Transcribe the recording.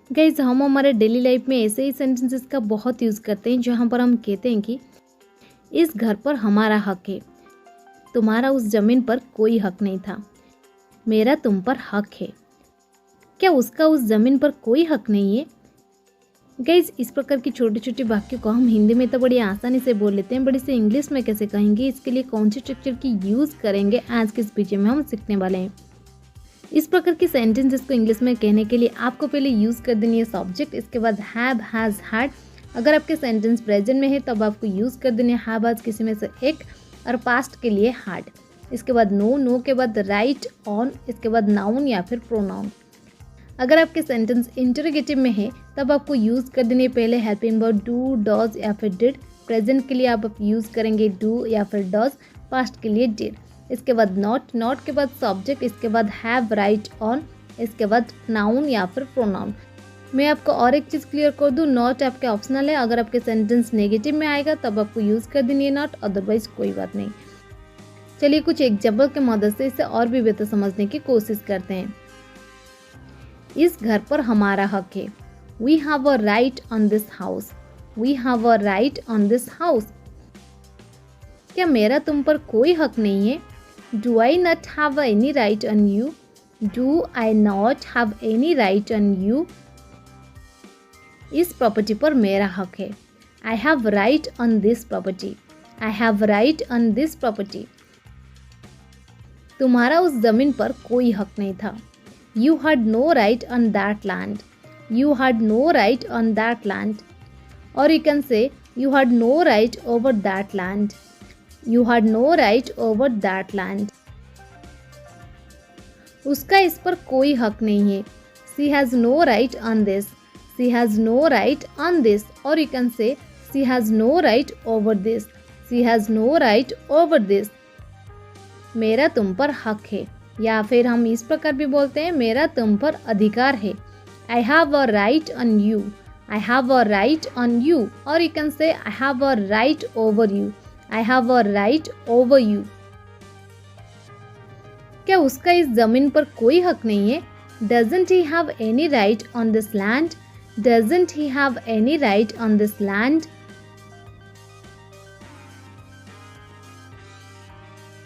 Guys हम हमारे daily life में ऐसे ही सेंटेंसेस का बहुत यूज़ करते हैं जहाँ पर हम कहते हैं कि इस घर पर हमारा हक है, तुम्हारा उस ज़मीन पर कोई हक नहीं था, मेरा तुम पर हक है, क्या उसका उस ज़मीन पर कोई हक नहीं है। गाइज इस प्रकार की छोटी छोटी वाक्यों को हम हिंदी में तो बड़ी आसानी से बोल लेते हैं, बट इसे इंग्लिश में कैसे कहेंगे, इसके लिए कौन सी स्ट्रक्चर की यूज़ करेंगे, आज के इस वीडियो में हम सीखने वाले हैं। इस प्रकार की सेंटेंसेस को इंग्लिश में कहने के लिए आपको पहले यूज़ कर देनी है सब्जेक्ट, इसके बाद हैव, हैज़, हैड। अगर आपके सेंटेंस प्रेजेंट में है तब आपको यूज़ कर देनी है हैव, हैज़ किसी में से एक, और पास्ट के लिए हैड। इसके बाद नो, नो के बाद राइट, ऑन, इसके बाद नाउन या फिर प्रोनाउन। अगर आपके सेंटेंस इंटरोगेटिव में है तब आपको यूज़ कर देनी है पहले हेल्पिंग वर्ब डू, डॉज या फिर डिड। प्रेजेंट के लिए आप यूज़ करेंगे डू या फिर डॉज, पास्ट के लिए डिड। इसके बाद नॉट, नॉट के बाद सब्जेक्ट, इसके बाद हैव, राइट, ऑन, इसके बाद नाउन या फिर प्रोनाउन। मैं आपको और एक चीज़ क्लियर कर दूं, नॉट आपके ऑप्शनल है, अगर आपके सेंटेंस नेगेटिव में आएगा तब आपको यूज़ कर देनी है नॉट, अदरवाइज कोई बात नहीं। चलिए कुछ एग्जाम्पल के मदद से इसे और भी बेहतर समझने की कोशिश करते हैं। इस घर पर हमारा हक है, we have a right on this house, we have a right on this house. क्या मेरा तुम पर कोई हक नहीं है, do I not have any right on you, do I not have any right on you. इस प्रॉपर्टी पर मेरा हक है, I have right on this property, I have right on this property. तुम्हारा उस जमीन पर कोई हक नहीं था, you had no right on that land, you had no right on that land. और you can say you had no right over that land, you had no right over that land. उसका इस पर कोई हक नहीं है, she has no right on this, she has no right on this. और you can say she has no right over this, she has no right over this. मेरा तुम पर हक है, या फिर हम इस प्रकार भी बोलते हैं मेरा तुम पर अधिकार है, I have a right on you, I have a right on you. और you can say I have a right over you, I have a right over you. क्या उसका इस जमीन पर कोई हक नहीं है, doesn't he have any right on this land, doesn't he have any right on this land.